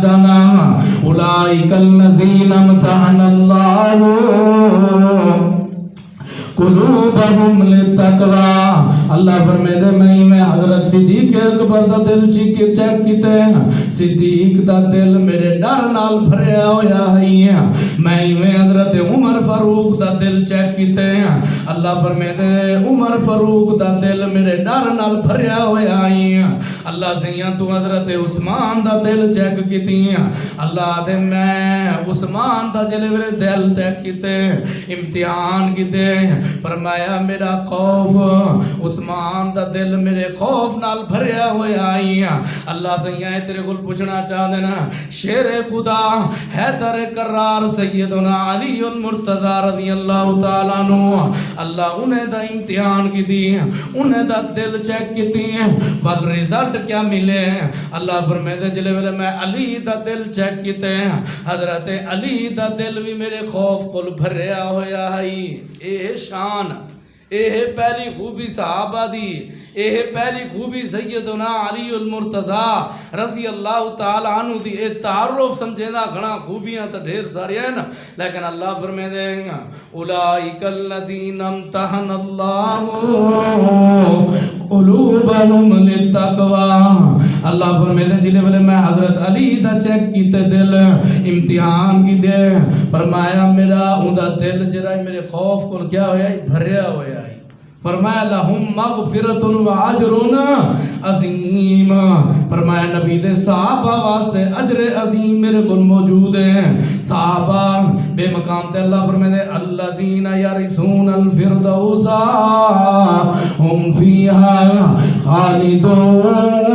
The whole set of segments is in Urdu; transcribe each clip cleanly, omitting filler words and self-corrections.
چاہنا اولئک الذین امتحن اللہ قلوبہم للتقوی. اللہ فرمیدے میں حضرت صدیق اکبر دا دل چیک کیتے صدیق دا دل میرے ڈر نال بھریا ہویا ہے. میں حضرت عمر فاروق دا دل چیک کیتے اللہ فرمیدے عمر فاروق دا دل میرے ڈر نال بھریا ہویا ہے. اللہ سیاں تو حضرت عثمان دا دل چیک کیتی اللہ دے میں عثمان دا جلے میرے دل چیک کیتے امتحان کیتے فرمایا میرا خوف عثمان دا دل میرے خوف نال بھریا ہویا آئی. اللہ سیاں تیرے کل پوچھنا چاہ دینا شیر خدا حیدر کرار سیدنا علی المرتضی رضی اللہ تعالیٰ عنہ اللہ انہیں دا امتحان کی دی انہیں دا دل چیک کی دی بعد ریزلٹ کیا ملے. اللہ فرمیدے جلے میرے میں علی دا دل چیک کیتے حضرت علی دا دل بھی میرے خوف کل بھریا ہویا ہے. اے شان اے پہلی خوبی صحابہ دی اے پہلی خوبی سیدنا علی المرتضی رضی اللہ تعالیٰ عنہ دی. اے تعارف سمجھینا گھنا خوبیاں تو ڈھیر ساری ہیں لیکن اللہ فرمے دیں گا اولئک الذین امتحن اللہ قلوبہم للتقوی. اللہ فرمے دیں جلے والے میں حضرت علی دا چیک کیتے دل امتحان کی دے فرمایا میرا اندہ دل جرائے میرے خوف کو کیا ہویا بھریا ہویا. فرمایا لہم مغفرت و اجر عظیم. فرمایا نبی دے صحابہ واسطے اجر عظیم میرے کل موجود ہیں. صحابہ بے مقام تے اللہ فرمائے دے الذین یرثون الفردوس ہم فیہا خالدون.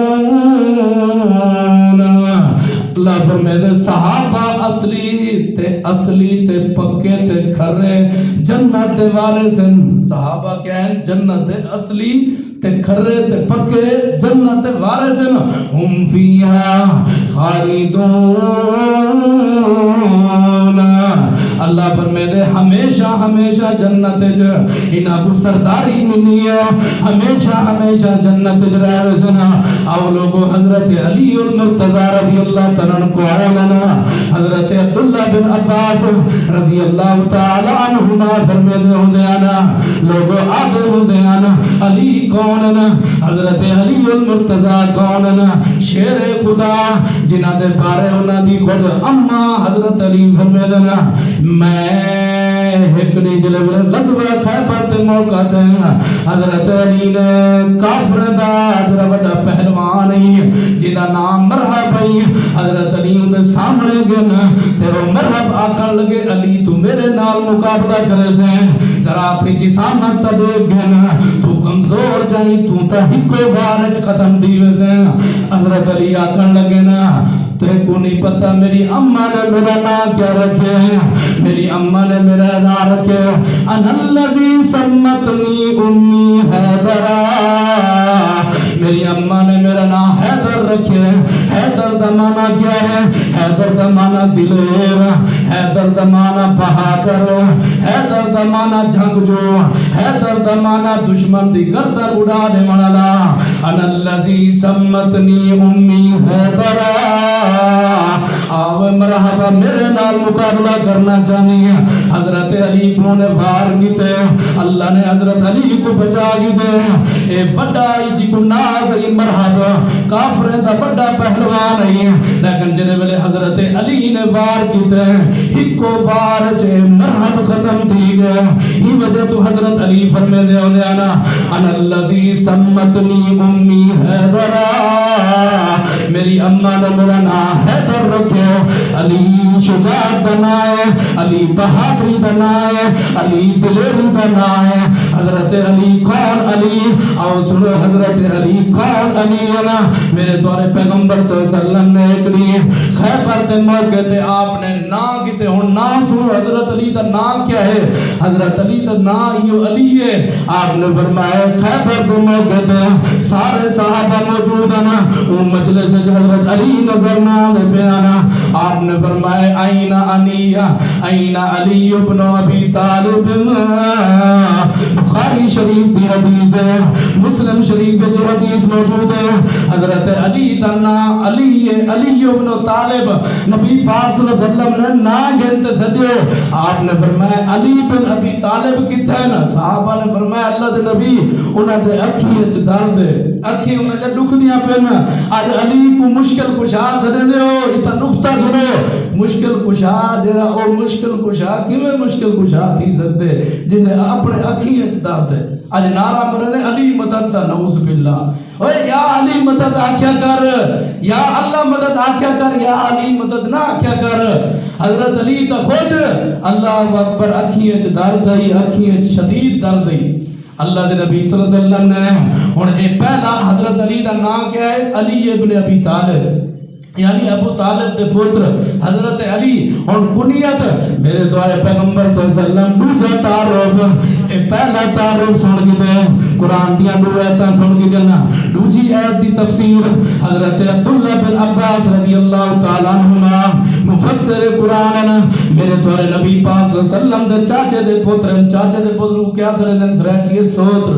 اللہ فرمائے دے صحابہ اصلی تے پکے تے کھرے جنت سے وارث ہیں. صحابہ کیا ہیں جنت اصلی تے کھرے تے پکے جنت وارث ہیں. ہم فیہا خالدون. اللہ فرمائے دے ہمیشہ جنت انہاں کو سرداری ملی ہے ہمیشہ جنت رہے سنا. او لوگو حضرت علی المرتضی رضی اللہ تعالیٰ عنہ کو آنا حضرت عبداللہ بن عباس رضی اللہ تعالیٰ عنہما فرمائے دے ہوں دے آنا لوگو آدھے ہوں دے آنا علی کون نا حضرت علی المرتضی کون نا شیر خدا جنہ دے بارے انہاں دی خود اما حضرت علی فرمائے دے نا میں ہکڑی جلے غزوہ خیبر تے موقع تے حضرت علی نے کافر دا جڑا بڑا پہلوان ہے جدا نام مرحب ہے حضرت علی دے سامنے گنا تے وہ مرحب آکھن لگے علی تو میرے نال مقابلہ کرے سے ذرا اپنی جسامت تے دیکھ گنا تو کمزور جائیں تو تے ہکو بار وچ ختم دی ویسے. حضرت علی آکھن لگے نا تے کو نہیں پتہ میری اماں نے میرا نام کیا رکھے میری اماں نے میرا نام رکھے ان الذی سمتنی امی حیدر. میری اماں نے میرا نام حیدر رکھے. حیدر دا معنی کیا ہے حیدر دا معنی دلیر حیدر دا معنی بہادر حیدر دا معنی جنگجو حیدر دا معنی دشمن دی گردن اڑانے والا. ان الذی سمتنی امی حیدر. آو مرحبا میرے نال مقابلہ کرنا چاہنی ہے. حضرت علی کو نے وار کیتے اللہ نے حضرت علی کو بچا کیتے. اے بڑا جی کو ناز مرحبا کافر دا بڑا پہلوان ہے لیکن جنے ویلے حضرت علی نے وار کیتے ہکو وار چے مرحب ختم تھی گئے. ہی وجہ تو حضرت علی فرمے دے ہونے آنا ان الذی سمتنی امی حیدر. میری اماں نے میرا نام حیدر رکھے. علی شجاعت بنائے علی بہادری بنائے علی دلیری بنائے. حضرت علی کون علی اور سنو حضرت علی کون علی ہے نا میرے دوارے پیغمبر صلی اللہ علیہ وسلم نے ایک خیبر تے موقع تے آپ نے نا کیتے ہوں نا سنو حضرت علی دا نا کیا ہے حضرت علی دا نا یہ علی ہے. آپ نے فرمایا خیبر تے موقع تے سارے صحابہ موجود ہیں نا وہ مجلس حضرت علی نظر نہ دے پیانا. آپ نے فرمایا اینا علی ابن ابی طالب. بخاری شریف کی حدیث ہے, مسلم شریف میں جو حدیث موجود ہے, حضرت علی دنا علی ابن طالب نبی پاک صلی اللہ علیہ وسلم نے نا گنتے سدیو. آپ نے فرمایا علی بن ابی طالب کتھے نا؟ صحابہ نے فرمایا اللہ دے نبی انہاں دے اکھیاں وچ درد ہے, اکھی انہاں دے دکھدیاں پین. اج علی کو مشکل کشا سدے ہو, ایتھا نقطہ گنو مشکل کشا جڑا او مشکل کشا کیویں مشکل کشا تھی سکدے جنے اپنے اکھیاں وچ درد ہے. اج نعرہ مرنے علی مدد دا, نعوذ باللہ. اوے یا علی مدد آکھیا کر, یا اللہ مدد آکھیا کر, یا علی مدد نہ آکھیا کر. حضرت علی تا خود اللہ اکبر اکھیاں وچ درد ہے, اکھیاں وچ شدید درد ہے. اللہ دے نبی صلی اللہ علیہ وسلم نے ہن اے پہلا حضرت علی دا نام کیا ہے؟ علی ابن ابی طالب, یعنی ابو طالب دے پتر حضرت علی. اور کنیت میرے دوارے پیغمبر صلی اللہ علیہ وسلم دوجا تعارف, اے پہلا تعارف سن کے دے قرآن دیا دو ایتاں سن کے دینا. دوجی ایت دی تفسیر حضرت عبداللہ بن عباس رضی اللہ تعالیٰ عنہما مفسر قرآن میرے دوارے نبی پاک صلی اللہ علیہ وسلم دے چاچے دے پتر کو کیا سرے دن سرے کیے سوتر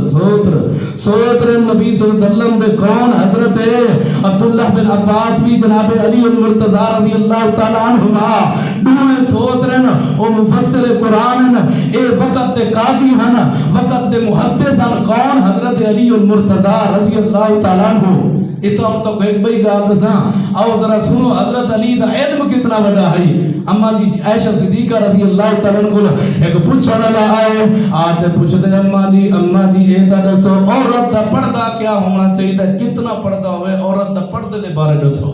نبی صلی اللہ علیہ وسلم دے کون؟ حضرت عبداللہ بن عباس بھی جناب علی المرتضی رضی اللہ تعالیٰ عنہما دوئے سوترن او مفسر قرآن اے وقت دے قاضی ہن, وقت دے محدث ہن. کون؟ حضرت علی المرتضی رضی اللہ تعالیٰ عنہ. اتنا ہم تو ایک بھئی گال دساں آؤ ذرا سنو حضرت علی دا علم کتنا بڑا ہے. اما جی عائشہ صدیقہ رضی اللہ تعالیٰ عنہ کو ایک پوچھنے والا آئے, آتے پوچھتے اما جی ایتا دسو عورت دا پردہ کیا ہونا چاہیے, کتنا پردہ ہوئے عورت دا پردے دے بارے دسو.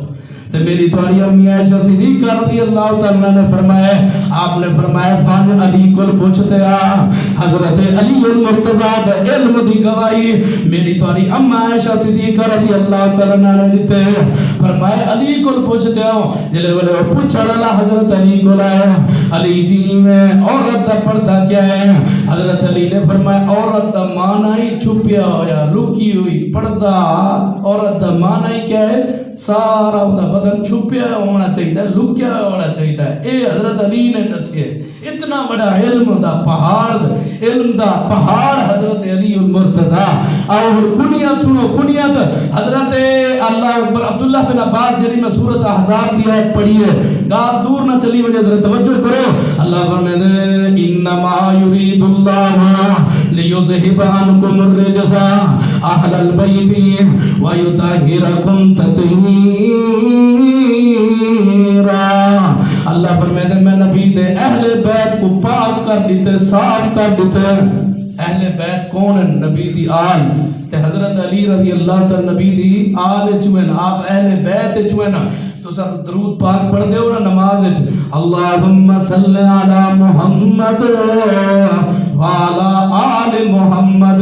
تو میری تمہاری امی عائشہ صدیقہ رضی اللہ تعالیٰ نے فرمایا, آپ نے فرمایا فان علی کو پوچھتے حضرت علی المرتضی دا علم دی گواہی میری تمہاری اما عائشہ صدیقہ رضی اللہ تعالیٰ نے دیتے. فرمایا علی کو پوچھتے ہو جلے والے پوچھا ڈالا حضرت علی کو لائے, علی جی میں عورت دا پردہ کیا ہے؟ حضرت علی نے فرمایا عورت دا معنی چھپیا ہویا لکی ہوئی پردہ. عورت دا معنی کیا ہے؟ سارا ہوتا بدن چھپیا ہونا چاہیے, لکیا ہونا چاہیے. اے حضرت علی نے دسے اتنا بڑا علم دا پہاڑ حضرت علی المرتضی. اور کنیا سنو, کنیت حضرت اللہ اکبر عبداللہ بن عباس جری میں سورۃ احزاب دی آیت پڑھی ہے, گال دور نہ چلی وجہ ذرا توجہ کرو. اللہ فرماتے انما یرید اللہ لیذہب عنکم الرجس اہل البیت ویطہرکم تطہیرا. اللہ فرماتے میں نبی دے اہل بیت کو پاک کر دیتے, صاف کر دیتے. اہل بیت کون ہے؟ نبی دی آل. تے حضرت علی رضی اللہ تعالی نبی دی آل چوئن, آپ اہل بیت چوئن. تو سر درود پاک پڑھ دے ہو نا نماز وچ, اللہم صلی علی محمد وعلی آل محمد.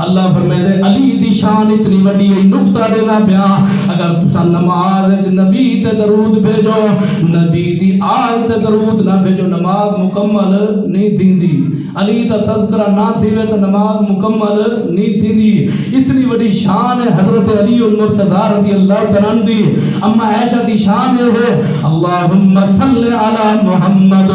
اللہ فرمائے علی دی شان اتنی وڈی ہے, نقطہ دینا پیا. اگر تسا نماز وچ نبی تے درود بھیجو, نبی دی آل تے درود نہ بھیجو, نماز مکمل نہیں تھیندی. علی دا تذکرہ نہ تھیوے تو نماز مکمل نہیں تھیندی. اتنی بڑی شان ہے حضرت علی المرتضی رضی اللہ تعالیٰ عنہ دی. اما عائشہ دی شان ہے اللہم صلی علی محمد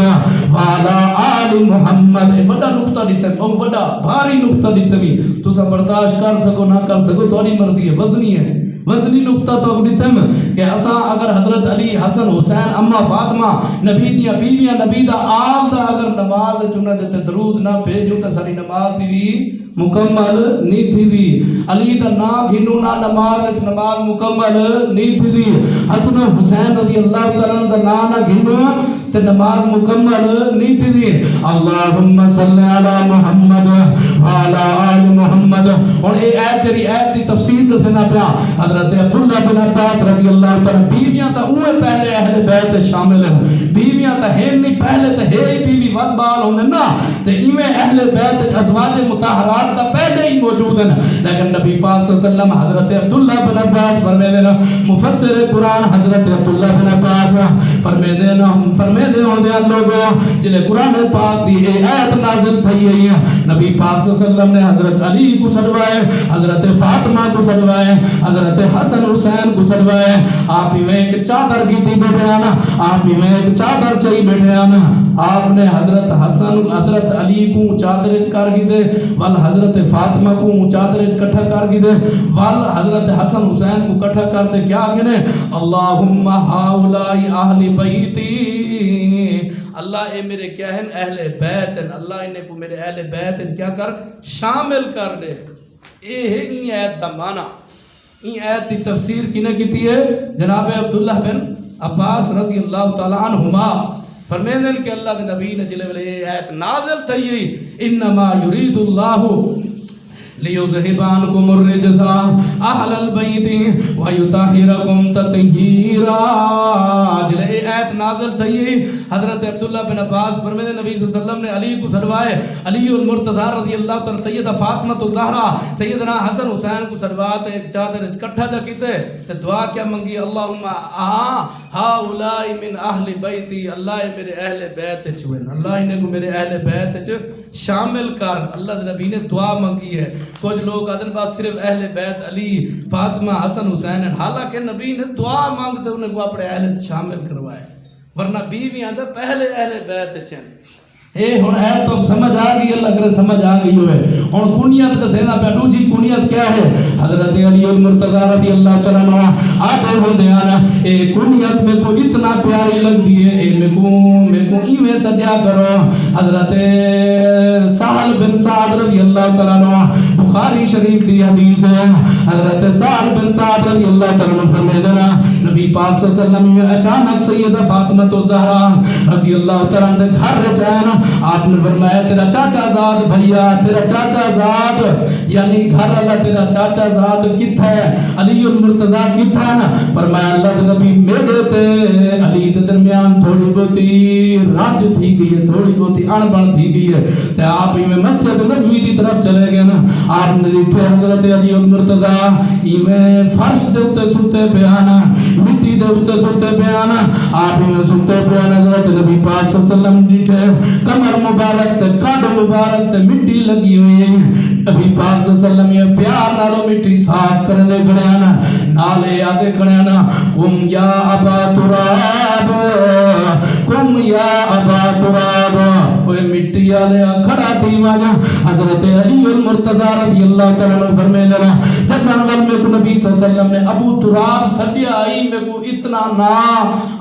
وعلی آل محمد. بڑا نقطہ دیتا ہے, بہت بڑا بھاری نقطہ دیتا ہے. تو سب برداشت کر سکو نہ کر سکو تو مرضی ہے, وزنی ہے. وزنی نقطہ تو دیتم کہ اسا اگر حضرت علی حسن حسین اما فاطمہ نبی دیا بیویاں نبی دا آل دا اگر نماز چنہ دیتے درود نہ بھیجو تو ساری نماز بھی مکمل نہیں تھی دی. علی دا نا گھنو نا نماز مکمل نہیں تھی دی. حسن حسین رضی اللہ تعالیٰ دا نا گھنو تے نماز مکمل نہیں تھی دی. اللہم صلی علی محمد وعلی آل محمد. اور اے ایت جری ایت دی تفسیر دسنا پیا حضرت عبداللہ بن عباس رضی اللہ تعالیٰ. بیویاں تا اوہ پہلے اہل بیت شامل ہیں, بیویاں تا ہے نہیں پہلے تا ہے بیوی ود بال ہونے نا. تے ایویں اہل بیت ازواج مطہرات بعد دا پہلے ہی موجود ہیں، لیکن نبی پاک صلی اللہ علیہ وسلم حضرت عبداللہ بن عباس فرمائے دینا، مفسر قرآن حضرت عبداللہ بن عباس فرمائے دینا ہوں دے لوگوں جنہیں قرآن پاک دی اے آیت نازل تھی ہے، نبی پاک صلی اللہ علیہ وسلم نے حضرت علی کو سڑوائے، حضرت فاطمہ کو سڑوائے، حضرت حسن حسین کو سڑوائے، آپ ہی میں ایک چادر کی تھی بیٹھے آنا، آپ ہی میں ایک چادر چاہی بیٹھے آنا، آپ نے حضرت حضرت علی کو چادرج کر گی دے، وال حضرت فاطمہ کو چادرج کٹھا کر گی دے، وال حضرت حسن حسین کو کٹھا کر دے، کیا کہنے اللہم ہاولائی اہل بیتی، اللہ اے میرے کیا ہیں اہل بیت ہیں، اللہ انہیں کو میرے اہل بیت ہیں کیا کر شامل کر دے۔ اے ہے این آیت دا معنی، این آیت دی تفسیر کی نے کیتی ہے جناب عبداللہ بن عباس رضی اللہ تعالیٰ عنہما، فرمیدن کہ اللہ کے نبی نے جلے والے آیت نازل تھی انما یرید اللہ لیذہب عنکم الرجس اہل البیت ویطہرکم تطہیرا، جلے آیت نازل تھی حضرت عبداللہ بن عباس فرمیدن نبی صلی اللہ علیہ وسلم نے علی کو سڑوائے، علی المرتضی رضی اللہ تعالی سیدہ فاطمہ الزہرا سیدنا حسن حسین کو سڑواتے ایک چادر کٹھا جا کیتے دعا کیا منگی اللہم ہاؤلائی من اہل بیتی، اللہ میرے اہل بیت چوئن، اللہ انہیں کو میرے اہل بیت شامل کر، اللہ نبی نے دعا منگی ہے۔ کچھ لوگ آدھن بات صرف اہل بیت علی فاطمہ حسن حسین ہیں، حالانکہ نبی نے دعا مانگتے انہیں کو اپنے اہل شامل کروائے، ورنہ بیوی آدھا پہلے اہل بیت چین۔ اے ہن ہے تو سمجھ آ گئی، اللہ کرے سمجھ آ گئی ہوئے۔ ہن کنیت کا سینا پہ دوسری کنیت کیا ہے؟ حضرت علی المرتضی رضی اللہ تعالیٰ عنہ آتے ہو دیانا، اے کنیت میں کو اتنا پیاری لگتی ہے، اے میں کو ایویں سجا کرو۔ حضرت سہل بن سعد رضی اللہ تعالیٰ عنہ بخاری شریف کی حدیث ہے، حضرت سہل بن سعد رضی اللہ تعالیٰ عنہ فرمائے دینا نبی پاک صلی اللہ علیہ وسلم میں اچانک سیدہ فاطمہ الزہرا رضی اللہ تعالیٰ عنہ گھر جانا، آپ نے فرمایا تیرا چاچا زاد بھیا، تیرا چاچا زاد یعنی گھر اللہ تیرا چاچا زاد کتھا ہے، علی المرتضی کتھا ہے؟ فرمایا اللہ نبی میرے تے علی کے درمیان تھوڑی بہتی راج تھی گئی ہے، تھوڑی بہتی اڑبڑ تھی گئی ہے، تے آپ ہی میں مسجد نبوی کی طرف چلے گئے نا، آپ نے دیکھے حضرت علی المرتضی ایویں فرش دے اتے سوتے پیانا، مٹی دے اتے سوتے پیانا، آپ ہی میں سوتے پیانا، حضرت نبی پاک صلی اللہ علیہ وسلم دیکھے کمر مبارک تے کانڈ مبارک تے مٹی لگی ہوئی ہے، نبی پاک صلی اللہ علیہ وسلم یہ پیار نالو مٹی صاف کرنے کھڑے آنا، نالے آدھے کھڑے آنا، کم یا ابا تراب، کم یا ابا تراب، وہ مٹی آلے کھڑا تھی مانا، حضرت علی المرتضی رضی اللہ تعالیٰ عنہ فرمائے لنا جنان وال میں کو نبی صلی اللہ علیہ وسلم نے ابو تراب سڑیا آئی میں کو اتنا نا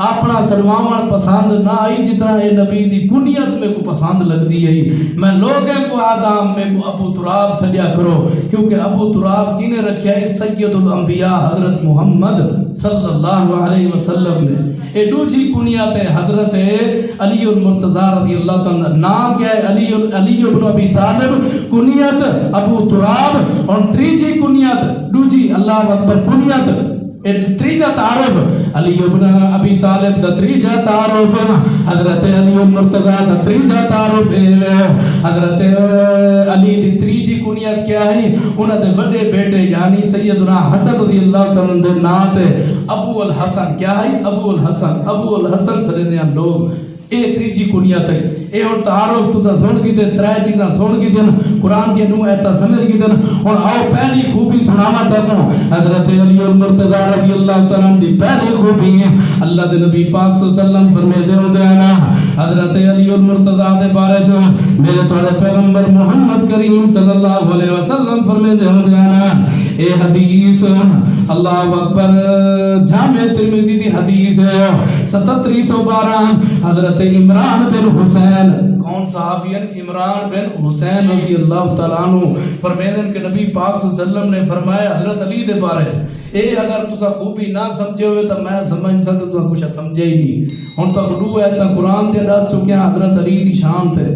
اپنا سلوامان پسند نہ آئی جتنا اے نبی دی کنیت میں کو پسند لگ دی ہے، میں لوگیں کو آدم میں کو ابو تراب سڑیا کرو، کیونکہ ابو تراب کی نے رکھیا ہے سید الانبیاء حضرت محمد صلی اللہ علیہ وسلم نے۔ اے دوسری کنیت ہے حضرت علی المرتضی رضی اللہ تعالیٰ نام کیا ہے علی ابن ابی طالب، کنیت ابو تراب، اور تیسری کنیت دوسری اللہ اکبر کنیت تریجا تعارف علی ابن ابی طالب دا تریجا تعارف، حضرت علی المرتضی دا تریجا تعارف، حضرت علی دی تریجی کنیت کیا ہے؟ انہاں دے بڑے بیٹے یعنی سیدنا حسن رضی اللہ تعالیٰ دے نام تے ابو الحسن کیا ہے؟ ابو الحسن سرے لوگ، اے تریجی کنیت ہے۔ اے اور تعارف تو سن کی دے ترائے چیزاں سن کی دن قرآن کی نو ایتا سمجھ کی دن، اور آؤ پہلی خوبی سناما تکو حضرت علی المرتضی رضی اللہ تعالیٰ دی پہلی خوبی ہے، اللہ دے نبی پاک صلی اللہ علیہ وسلم فرمے دے ہو دیانا حضرت علی المرتضی دے بارے جو میرے توڑے پیغمبر محمد کریم صلی اللہ علیہ وسلم فرمے دے ہو دیانا، اے حدیث اللہ اکبر جامع ترمذی دی حدیث ہے 7712، حضرت عمران بن حسین، کون صحابی ہیں؟ عمران بن حسین رضی اللہ تعالیٰ عنہ فرمیدن کہ نبی پاک صلی اللہ علیہ وسلم نے فرمایا حضرت علی دے بارے اے اگر تسا خوبی نہ سمجھے ہوئے تو میں سمجھ سکتا تو کچھ سمجھے ہی نہیں، ہن تو گرو ہے تا قرآن دے دس چکے ہیں حضرت علی دی شان تے،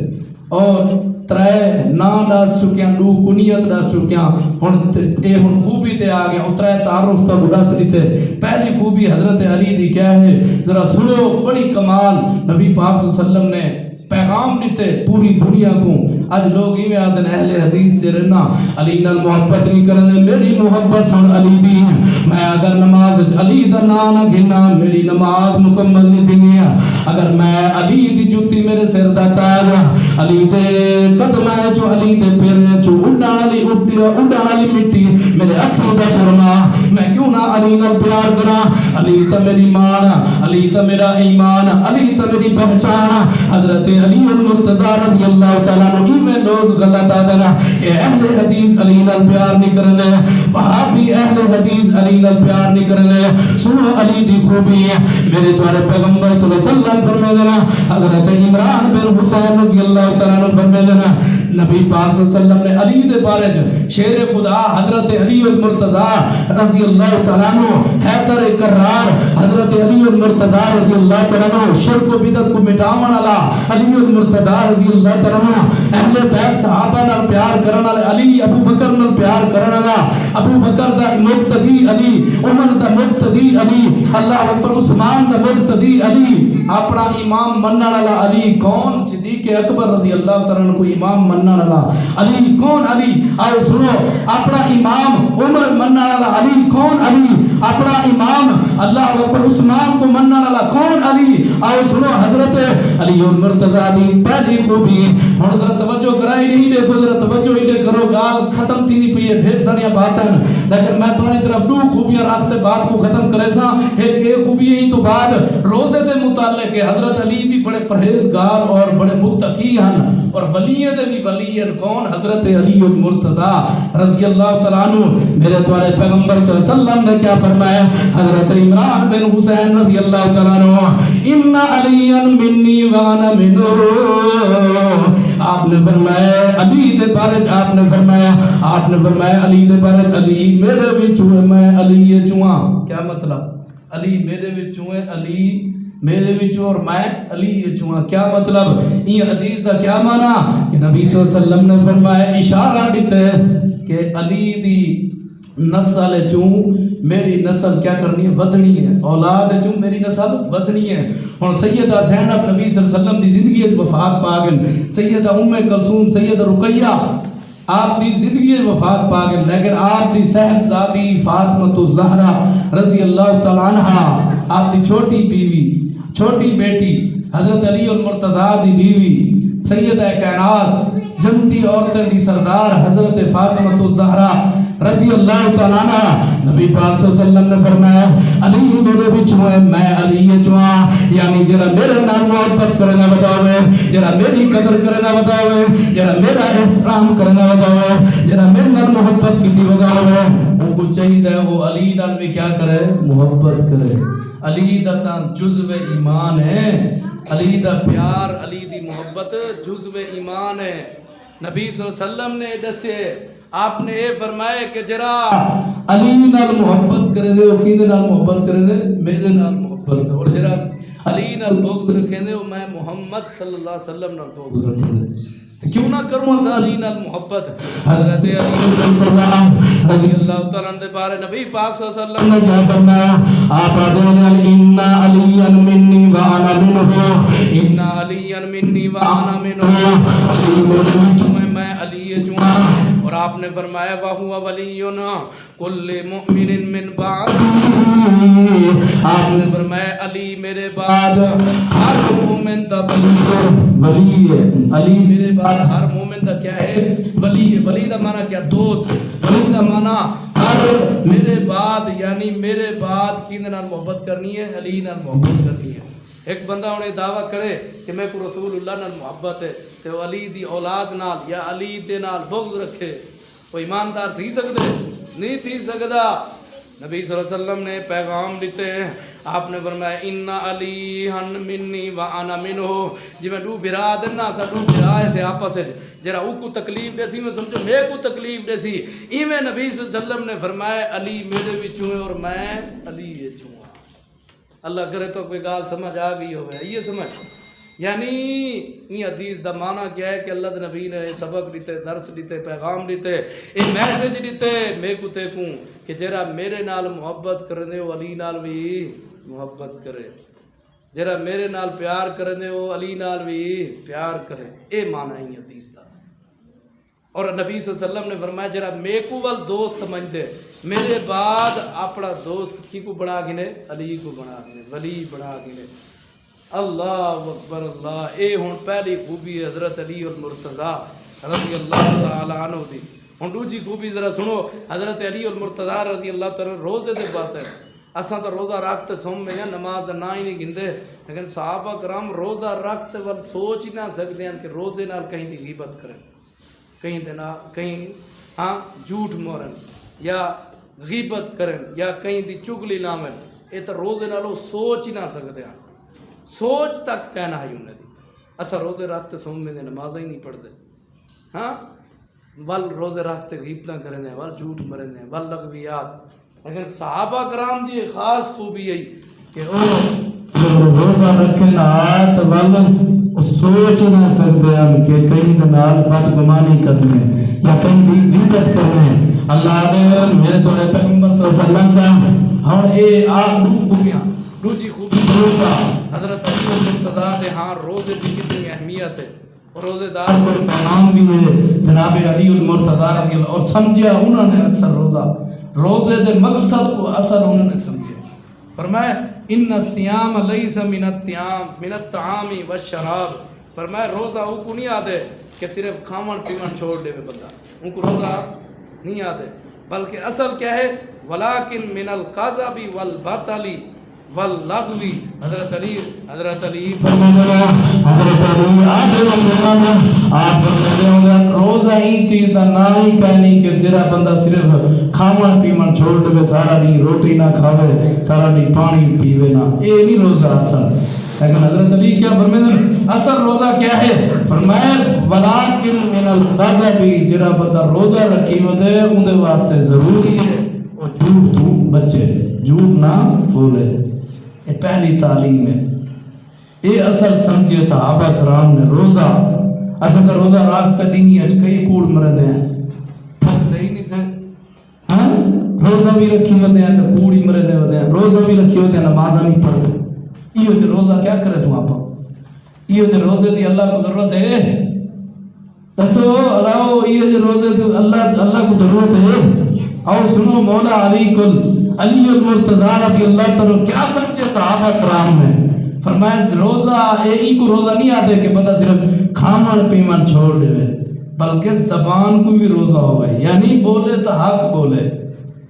اور ترے نام دس چکے ہیں، دو کنیت دس چکے ہیں، ہن خوبی تے آ گیا، ترے تعارف تو بڑا سری تے۔ پہلی خوبی حضرت علی دی کیا ہے؟ ذرا سنو، بڑی کمال نبی پاک صلی اللہ علیہ وسلم نے پیغام دیتے پوری دنیا کو، اج لوگ ہی میں آدن اہل حدیث سے رہنا علی نال محبت نہیں کرنے میری محبت سن علی دی میں اگر نماز علی دا نانا گھنا میری نماز مکمل نہیں دینی اگر میں علی دی جوتی میرے سر دا تاج علی دے قدمہ چو علی دے پیر چو اڈا علی مٹی میرے اکھوں دا سرما میں کیوں نہ علی نال پیار کرا علی تا میری مان علی تا میرا ایمان علی تا میری پہچان حضرت علی المرتضی رضی اللہ تعالیٰ عنہ میں لوگ غلط آدھنا کہ اہل حدیث علی نال پیار نہیں کرنے وہابی اہل حدیث علی نال پیار نہیں کرنے سنو علی دی خوبی ہے میرے دوارے پیغمبر صلی اللہ علیہ وسلم فرمائے دینا حضرت عمران بن حسین رضی اللہ تعالیٰ عنہ فرمائے دینا نبی پاک صلی اللہ علیہ وسلم نے علی دے بارے شیر خدا حضرت علی المرتضی رضی اللہ تعالیٰ عنہ حیدر کرار حضرت علی المرتضی رضی اللہ تعالیٰ عنہ شرک و بدعت کو مٹاون والا علی المرتضی رضی اللہ تعالیٰ عنہ اہل بیت صحابہ نال پیار کرن والے علی ابو بکر نال پیار کرن والا ابو بکر دا مقتدی علی عمر دا مقتدی علی اللہ اکبر عثمان دا مقتدی علی اپنا امام منن والا علی کون صدیق اکبر رضی اللہ تعالیٰ عنہ کو امام منن والا علی کون علی آؤ سنو اپنا امام عمر منن والا علی کون علی اپنا امام اللہ اکبر عثمان کو منن والا کون علی آؤ سنو حضرت علی المرتضی دی پہلی خوبی ہن ذرا توجہ کرائی نہیں دیکھو ذرا توجہ ہی کرو گال ختم تھی نہیں پئی ہے ڈھیر ساری باتیں لیکن میں تمہاری طرف دو خوبیاں رکھتے بات کو ختم کرے سا ایک خوبی ہی تو بعد روزے دے متعلق ہے حضرت علی بھی بڑے پرہیزگار اور بڑے متقی ہیں اور ولی دے بھی ولی ہیں کون حضرت علی المرتضی رضی اللہ تعالیٰ عنہ میرے دوارے پیغمبر صلی اللہ علیہ وسلم نے کیا فرمایا حضرت عمران بن حسین رضی اللہ تعالیٰ عنہ ان علی منی وانا منہ آپ نے فرمایا علی دے بارے آپ نے فرمایا علی دے بارے علی میرے وچوں میں علی چواں کیا مطلب علی میرے وچوں علی میرے وچوں اور میں علی چواں کیا مطلب یہ حدیث دا کیا معنی کہ نبی صلی اللہ علیہ وسلم نے فرمایا اشارہ دیتا ہے کہ علی دی نسل چوں میری نسل کیا کرنی ہے ودنی ہے اولاد چوں میری نسل ودنی ہے اور سیدہ زینب نبی صلی اللہ علیہ وسلم دی زندگی وفات پا گئے سیدہ ام کلثوم سیدہ رقیہ آپ دی زندگی وفات پا گئے لیکن آپ دی صاحبزادی فاطمہ الزہرا رضی اللہ تعالیٰ عنہ آپ دی چھوٹی بیوی چھوٹی بیٹی حضرت علی المرتضی دی بیوی سیدہ کائنات جنتی عورتیں دی سردار حضرت فاطمہ الزہرا رضی اللہ تعالیٰ عنہ نبی پاک صلی اللہ علیہ وسلم نے فرمایا علی میرے وچوں ہے میں علی چواں یعنی جڑا میرے نال محبت کرنا بتاوے جڑا میری قدر کرنا بتاوے جڑا میرا احترام کرنا بتاوے جڑا میرے نال محبت کیتی بتاوے وہ کو چاہیے وہ علی نال بھی کیا کرے محبت کرے علی دا تا جزو ایمان ہے علی دا پیار علی دی محبت جزو ایمان ہے نبی صلی اللہ علیہ وسلم نے دسے آپ نے یہ فرمایا کہ جرا علی نال محبت کرے دے وکیل نال محبت کرے دے میرے نال محبت کرے اور جرا علی نال بغض رکھے دے میں محمد صلی اللہ علیہ وسلم نال بغض رکھے دے کیوں نہ کروں اسا علی نال محبت حضرت علی رضی اللہ تعالیٰ عنہ بارے نبی پاک صلی اللہ علیہ وسلم نے کیا فرمایا آپ آدھے ان علی منی وانا منہ ان علی منی وانا منہ علی میں علی چواں اور آپ نے فرمایا وَهُوَ وَلِيٌّ كُلِّ مُؤْمِنٍ مِّن بَعْدِهِ آپ نے فرمایا علی میرے بعد ہر مومن دا ولی ہے علی میرے بعد ہر مومن دا کیا ہے ولی ہے ولی دا معنی کیا دوست ولی دا معنی ہر میرے بعد یعنی میرے بعد کی نال محبت کرنی ہے علی نال محبت کرنی ہے ایک بندہ انہیں دعویٰ کرے کہ میں کو رسول اللہ نال محبت ہے تو علی دی اولاد نال یا علی دے نال بغض رکھے وہ ایماندار تھی سکتے نہیں تھی سکتا نبی صلی اللہ علیہ وسلم نے پیغام دیتے ہیں آپ نے فرمایا ان علی منی وانا منہ جی میں دو برا دینا سا دو برا ایسے آپس ہے جرا او کو تکلیف دے سی میں سمجھو میں کو تکلیف دے سی ایویں نبی صلی اللہ علیہ وسلم نے فرمایا علی میرے وچوں ہے اور میں علی وچوں اللہ کرے تو کوئی گال سمجھ آ گئی ہوئے یہ سمجھ یعنی یہ حدیث دا معنی کیا ہے کہ اللہ دے نبی نے سبق دیتے درس دیتے پیغام دیتے ایک میسیج دیتے میں کو تے کوں کہ جرا میرے نال محبت کرنے وہ علی نال بھی محبت کرے جرا میرے نال پیار کرنے وہ علی نال بھی پیار کرے اے معنی ہی حدیث دا اور نبی صلی اللہ علیہ وسلم نے فرمایا جرا میکو ول دوست سمجھ دے میرے بعد اپنا دوست کی کو بڑا گنے علی کو بڑا گنے ولی بڑا گنے اللہ اکبر اللہ اے ہن پہلی خوبی حضرت علی المرتضیٰ رضی اللہ تعالی عنہ دی ہن دوجی خوبی ذرا سنو حضرت علی المرتضیٰ رضی اللہ تعالی روزے دے بات ہے اساں تو روزہ رکھتے سوم میں نماز نہ ہی نہیں گندے لیکن صحابہ کرام روزہ رکھتے ول سوچ ہی نہ سکتے ہیں کہ روزے نال کہیں دی غیبت کریں کہیں دینا کہیں ہاں جھوٹ مورن یا غیبت کرن یا کہیں دی چگلی لامن یہ تو روزے نالوں سوچ ہی نہ سکتے ہیں سوچ تک کہنا ہے انہیں دی اسا روزے رکھتے سوم میں نماز ہی نہیں پڑھتے ہاں ول روزے رکھتے غیبتاں کریں دیں ول جھوٹ مرن دیں ول لغویات لیکن صحابہ کرام دی خاص خوبی یہی کہ روزہ رکھنا تو ول سوچ نہ سکتے ہیں کہ کہیں دنال بدگمانی کرنے یا کہیں بھی غیبت کرنے اللہ نے میرے تو پیغمبر صلی اللہ علیہ وسلم کا ہن اے آپ دو خوبیاں دوسری خوبی روزہ حضرت علی المرتضیٰ دے ہاں روزے کی کتنی اہمیت ہے اور روزے دار کو پیغام بھی ہے جناب علی المرتضیٰ رضی اللہ اور سمجھا انہوں نے اکثر روزے دے مقصد کو اثر انہوں نے سمجھے فرمایا ان الصیام لیس من الطعام والشراب فرمایا روزہ وہ کو نہیں آدھے کہ صرف کھاون پیون چھوڑ دے بندہ ان کو روزہ نہیں آدھے بلکہ اصل کیا ہے ولیکن من القذب والبطل واللغو حضرت علی حضرت علی آپ روزہ ہی چیز دا نہ ہی کہنی کہ جڑا بندہ صرف کھاون پیون چھوڑ دے سارا دن روٹی نہ کھاوے سارا دن پانی پیوے نہ اے نہیں روزہ اصل لیکن حضرت علی کیا فرمائے اصل روزہ کیا ہے فرمایا ولکن من القذب جڑا بندہ روزہ رکھی ودے اون دے واسطے ضروری ہے وہ جھوٹ تو بچے جھوٹ نہ بولے یہ پہلی تعلیم ہے یہ اصل سمجھے صحابہ کرام نے روزہ اصل کا روزہ رات کا دن ہی اچ کئی کوڑ مرے ہیں تھک دے ہی نہیں سے ہاں روزہ بھی رکھی ہوتے ہیں تو کوڑ ہی مرے ہوتے ہیں روزہ بھی رکھی ہوتے ہیں نماز نہیں پڑھتے یہ جو روزہ کیا کرے سو آپ یہ جو روزے دی اللہ کو ضرورت ہے رسو اللہ یہ جو روزے دی اللہ کو ضرورت ہے اور سنو مولا علی کل علی المرتضیٰ رضی اللہ تعالیٰ کیا سمجھے صحابہ کرام نے فرمایا روزہ ایک کو روزہ نہیں آتے کہ بندہ صرف کھاون پیون چھوڑ دے بلکہ زبان کو بھی روزہ ہوئے یعنی بولے تو حق بولے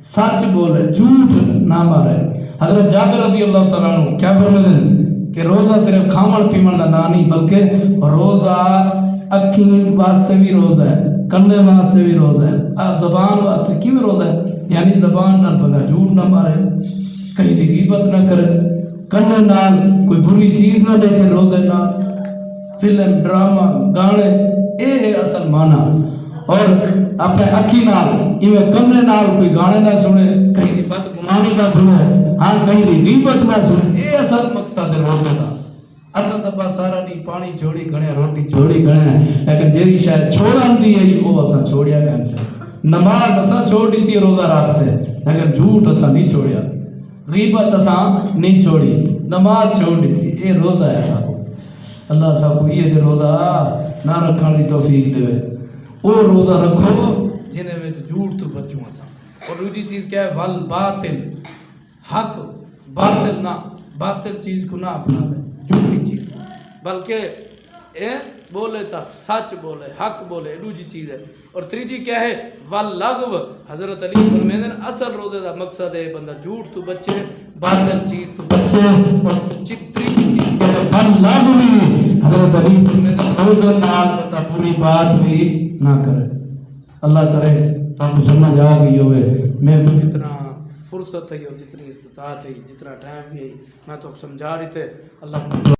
سچ بولے جھوٹ نہ مارے حضرت جابر رضی اللہ تعالیٰ عنہ کیا فرماتے ہیں کہ روزہ صرف کھاون پیون کا نہ نہیں بلکہ روزہ اکھیں واسطے بھی روزہ ہے کنے واسطے بھی روزہ ہے زبان واسطے کیوں روزہ ہے یعنی زبان نال بندہ جھوٹ نہ مارے کہیں دی غیبت نہ کرے کنے نال کوئی بری چیز نہ دیکھے روزے نال فلم ڈرامہ گانے اے ہے اصل معنی اور اپنے اکھی نال ایویں کنے نال کوئی گانے نہ سنے کہیں دی بدگمانی نہ سنے ہاں کہیں دی غیبت نہ سنے اے اصل مقصد ہے روزے دا اصل دبا سارا نہیں پانی چھوڑی گھنے روٹی چھوڑی گھنے لیکن جیری شاید چھوڑن دی ہے وہ اسا چھوڑیا کہیں نماز اسا چھوڑ دی تھی روزہ رکھتے لیکن جھوٹ اسا نہیں چھوڑیا غیبت اسا نہیں چھوڑی نماز چھوڑ دی تھی اے روزہ ہے صاحب اللہ صاحب کو یہ جو روزہ نہ رکھنے دی توفیق دے وہ روزہ رکھو جنہیں میں جھوٹ تو بچوں اسا اور دوسری چیز کیا ہے والباطل حق باطل نہ باطل چیز کو نہ اپناوے جھوٹی چیز بلکہ بولے تا سچ بولے حق بولے دوسری چیز ہے اور تیسری کیا ہے واللغو حضرت علی فرماتے ہیں اصل روزے دا مقصد ہے بندہ جھوٹ تو بچے باطل چیز تو بچے اور تیسری چیز کیا ہے واللغو حضرت علی فرماتے ہیں روزے نال بندہ پوری بات بھی نہ کرے اللہ کرے تو سمجھ آ گئی ہوئے میں جتنا فرصت ہے اور جتنی استطاعت ہے جتنا ٹائم ہے میں تو سمجھا رہی تھے اللہ